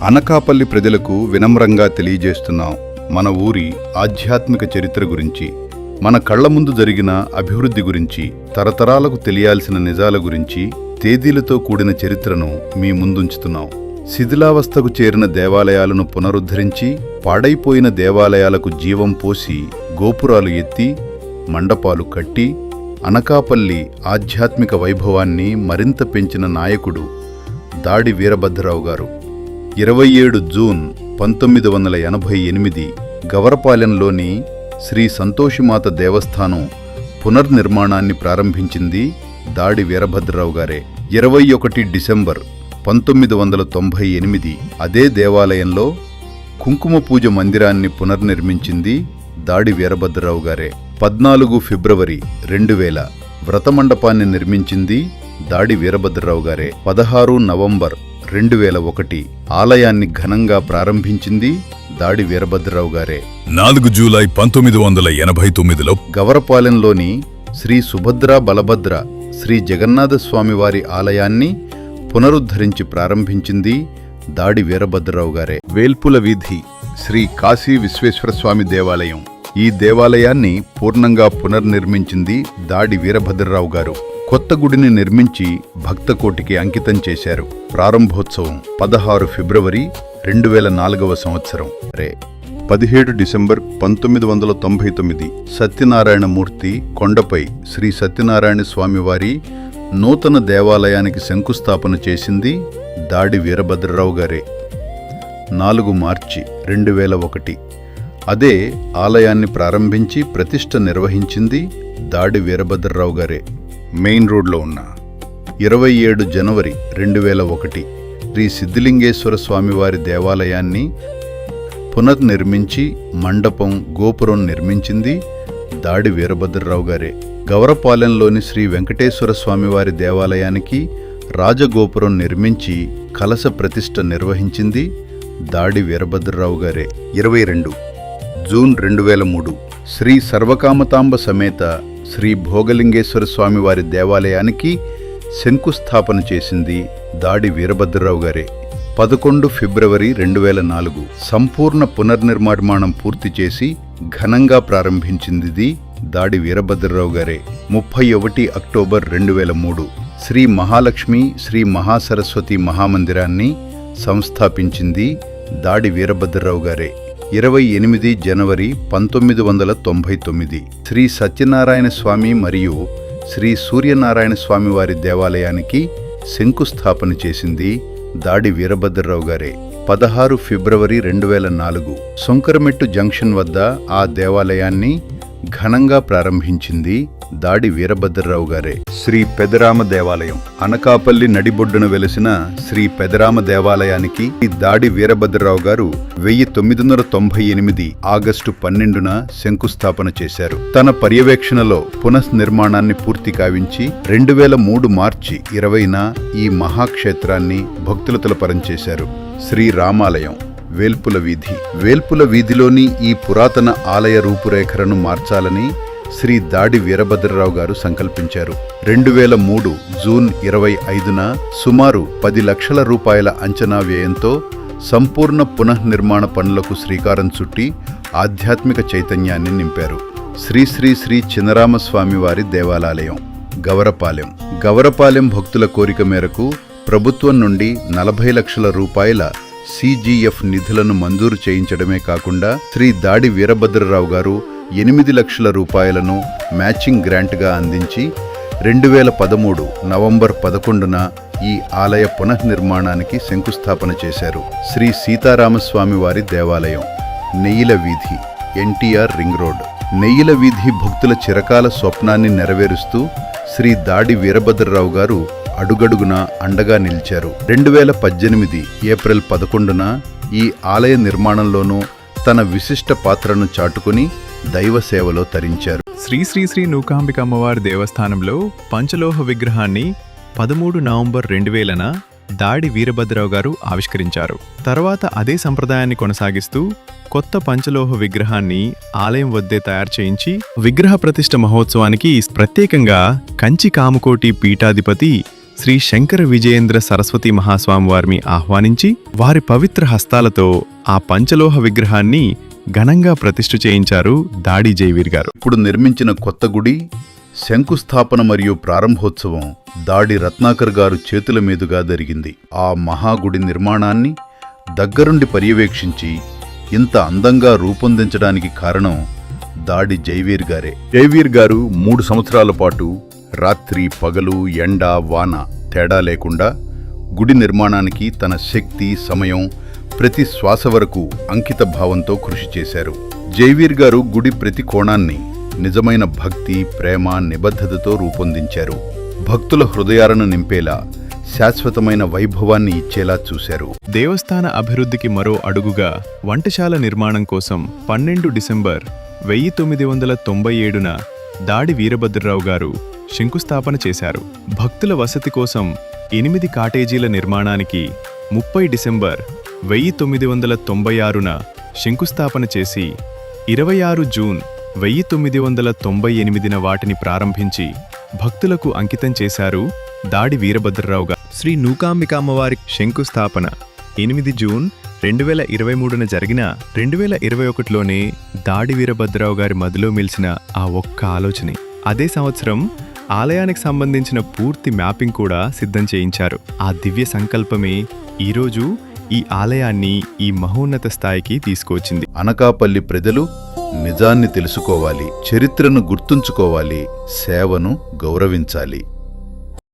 అనకాపల్లి ప్రజలకు వినమ్రంగా తెలియజేస్తున్నాం మన ఊరి ఆధ్యాత్మిక చరిత్ర గురించి, మన కళ్ల ముందు జరిగిన అభివృద్ధి గురించి, తరతరాలకు తెలియాల్సిన నిజాల గురించి తేదీలతో కూడిన చరిత్రను మీ ముందుంచుతున్నాం. శిథిలావస్థకు చేరిన దేవాలయాలను పునరుద్ధరించి, పాడైపోయిన దేవాలయాలకు జీవం పోసి, గోపురాలు ఎత్తి, మండపాలు కట్టి, అనకాపల్లి ఆధ్యాత్మిక వైభవాన్ని మరింత పెంచిన నాయకుడు దాడి వీరభద్రరావు గారు. 27 జూన్ 1988 గవరపాలెంలోని శ్రీ సంతోషిమాత దేవస్థానం పునర్నిర్మాణాన్ని ప్రారంభించింది దాడి వీరభద్రరావు గారే. 21 డిసెంబర్ 1998 అదే దేవాలయంలో కుంకుమ పూజ మందిరాన్ని పునర్నిర్మించింది దాడి వీరభద్రరావు గారే. 14 ఫిబ్రవరి 2000 వ్రతమండపాన్ని నిర్మించింది దాడి వీరభద్రరావు గారే. 16 నవంబర్ 2001 ఆలయాన్ని ఘనంగా ప్రారంభించింది దాడి వీరభద్రరావు గారే. 4 జూలై 1989లో గవరపాలెంలోని శ్రీ సుభద్ర బలభద్ర శ్రీ జగన్నాథస్వామివారి ఆలయాన్ని పునరుద్ధరించి ప్రారంభించింది దాడి వీరభద్రరావు గారే. వేల్పుల వీధి శ్రీ కాశీ విశ్వేశ్వరస్వామి దేవాలయం, ఈ దేవాలయాన్ని పూర్ణంగా పునర్నిర్మించింది దాడి వీరభద్రరావు గారు. కొత్త గుడిని నిర్మించి భక్తకోటికి అంకితం చేశారు. ప్రారంభోత్సవం 16 ఫిబ్రవరి 2004 సంవత్సరం. 17 డిసెంబర్ 1999 సత్యనారాయణమూర్తి కొండపై శ్రీ సత్యనారాయణ స్వామివారి నూతన దేవాలయానికి శంకుస్థాపన చేసింది దాడి వీరభద్రరావు గారే. 4 మార్చి 2001 అదే ఆలయాన్ని ప్రారంభించి ప్రతిష్ఠ నిర్వహించింది దాడి వీరభద్రరావు గారే. మెయిన్ రోడ్లో ఉన్న 27 జనవరి 2001 శ్రీ సిద్ధిలింగేశ్వర స్వామివారి దేవాలయాన్ని పునర్నిర్మించి మండపం, గోపురం నిర్మించింది దాడి వీరభద్రరావు గారే. గవరపాలెంలోని శ్రీ వెంకటేశ్వర స్వామివారి దేవాలయానికి రాజగోపురం నిర్మించి కలశ ప్రతిష్ఠ నిర్వహించింది దాడి వీరభద్రరావు గారే. 22 జూన్ 2003 శ్రీ సర్వకామతాంబ సమేత శ్రీ భోగలింగేశ్వర స్వామివారి దేవాలయానికి శంకుస్థాపన చేసింది దాడి వీరభద్రరావు గారే. 11 ఫిబ్రవరి 2004 సంపూర్ణ పునర్నిర్మాణం పూర్తి చేసి ఘనంగా ప్రారంభించింది దాడి వీరభద్రరావు గారే. 31 అక్టోబర్ 2003 శ్రీ మహాలక్ష్మి శ్రీ మహాసరస్వతి మహామందిరాన్ని సంస్థాపించింది దాడి వీరభద్రరావు గారే. 28 జనవరి 1999 శ్రీ సత్యనారాయణ స్వామి మరియు శ్రీ సూర్యనారాయణ స్వామి వారి దేవాలయానికి శంకుస్థాపన చేసింది దాడి వీరభద్రరావు గారే. 16 ఫిబ్రవరి 2004 సొంకరమెట్టు జంక్షన్ వద్ద ఆ దేవాలయాన్ని ఘనంగా ప్రారంభించింది దాడి వీరభద్రరావు గారే. శ్రీ పెదరామ దేవాలయం అనకాపల్లి నడిబొడ్డున వెలిసిన శ్రీ పెదరామ దేవాలయానికి దాడి వీరభద్రరావు గారు 1998 ఆగస్టు 12న శంకుస్థాపన చేశారు. తన పర్యవేక్షణలో పునఃనిర్మాణాన్ని పూర్తి కావించి 2003 మార్చి 20న ఈ మహాక్షేత్రాన్ని భక్తులతో పరంచేశారు. శ్రీ రామాలయం వేల్పుల వీధి, వేల్పుల వీధిలోని ఈ పురాతన ఆలయ రూపురేఖలను మార్చాలని శ్రీ దాడి వీరభద్రరావు గారు సంకల్పించారు. 2003 జూన్ 25న సుమారు 10 లక్షల రూపాయల అంచనా వ్యయంతో సంపూర్ణ పునఃనిర్మాణ పనులకు శ్రీకారం చుట్టి ఆధ్యాత్మిక చైతన్యాన్ని నింపారు. శ్రీ శ్రీ శ్రీ చినరామస్వామివారి దేవాలయం గవరపాలెం, గవరపాలెం భక్తుల కోరిక మేరకు ప్రభుత్వం నుండి 40 లక్షల రూపాయల CGF నిధులను మంజూరు చేయించడమే కాకుండా శ్రీ దాడి వీరభద్రరావు గారు 8 లక్షల రూపాయలను మ్యాచింగ్ గ్రాంట్గా అందించి 2013 నవంబర్ 11న ఈ ఆలయ పునఃనిర్మాణానికి శంకుస్థాపన చేశారు. శ్రీ సీతారామస్వామి వారి దేవాలయం నెయ్యిల వీధి, NTR రింగ్ రోడ్. నెయ్యిల వీధి భక్తుల చిరకాల స్వప్నాన్ని నెరవేరుస్తూ శ్రీ దాడి వీరభద్రరావు గారు అడుగడుగున అండగా నిలిచారు. 2018 ఏప్రిల్ 11న ఈ ఆలయ నిర్మాణంలోనూ తన విశిష్ట పాత్రను చాటుకుని దైవ సేవలో తరించారు. శ్రీ శ్రీ శ్రీ నూకాంబిక అమ్మవారి దేవస్థానంలో పంచలోహ విగ్రహాన్ని 13 నవంబర్ 2000న దాడి వీరభద్రరావు గారు ఆవిష్కరించారు. తర్వాత అదే సంప్రదాయాన్ని కొనసాగిస్తూ కొత్త పంచలోహ విగ్రహాన్ని ఆలయం వద్దే తయారు చేయించి విగ్రహ ప్రతిష్ఠ మహోత్సవానికి ప్రత్యేకంగా కంచి కామకోటి పీఠాధిపతి శ్రీ శంకర విజయేంద్ర సరస్వతి మహాస్వామివారిని ఆహ్వానించి వారి పవిత్ర హస్తాలతో ఆ పంచలోహ విగ్రహాన్ని ఘనంగా ప్రతిష్ఠ చేయించారు దాడి జైవీర్ గారు. ఇప్పుడు నిర్మించిన కొత్త గుడి శంకుస్థాపన మరియు ప్రారంభోత్సవం దాడి రత్నాకర్ గారు చేతుల మీదుగా జరిగింది. ఆ మహాగుడి నిర్మాణాన్ని దగ్గరుండి పర్యవేక్షించి ఇంత అందంగా రూపొందించడానికి కారణం దాడి జైవీర్ గారే. జైవీర్ గారు 3 సంవత్సరాల పాటు రాత్రి పగలు ఎండ వాన తేడా లేకుండా గుడి నిర్మాణానికి తన శక్తి సమయం ప్రతి శ్వాస వరకు అంకిత భావంతో కృషి చేశారు. జైవీర్ గారు గుడి ప్రతి కోణాన్ని నిజమైన భక్తి ప్రేమ నిబద్ధతతో రూపొందించారు. భక్తుల హృదయాలను నింపేలా శాశ్వతమైన వైభవాన్ని ఇచ్చేలా చూశారు. దేవస్థాన అభివృద్ధికి మరో అడుగుగా వంటశాల నిర్మాణం కోసం 12 డిసెంబర్ 1997న దాడి వీరభద్రరావు గారు శంకుస్థాపన చేశారు. భక్తుల వసతి కోసం 8 కాటేజీల నిర్మాణానికి 30 డిసెంబర్ 1996న శంకుస్థాపన చేసి 26 జూన్ 1998న వాటిని ప్రారంభించి భక్తులకు అంకితం చేశారు దాడి వీరభద్రరావు గారు. శ్రీ నూకాంబిక అమ్మవారి శంకుస్థాపన 8 జూన్ 2023న జరిగిన 2021లోనే దాడి వీరభద్రరావు గారి మదిలో మెలిసిన ఆ ఒక్క ఆలోచనే. అదే సంవత్సరం ఆలయానికి సంబంధించిన పూర్తి మ్యాపింగ్ కూడా సిద్ధం చేయించారు. ఆ దివ్య సంకల్పమే ఈరోజు ఈ ఆలయాన్ని ఈ మహోన్నత స్థాయికి తీసుకువచ్చింది. అనకాపల్లి ప్రజలు నిజాన్ని తెలుసుకోవాలి, చరిత్రను గుర్తుంచుకోవాలి, సేవను గౌరవించాలి.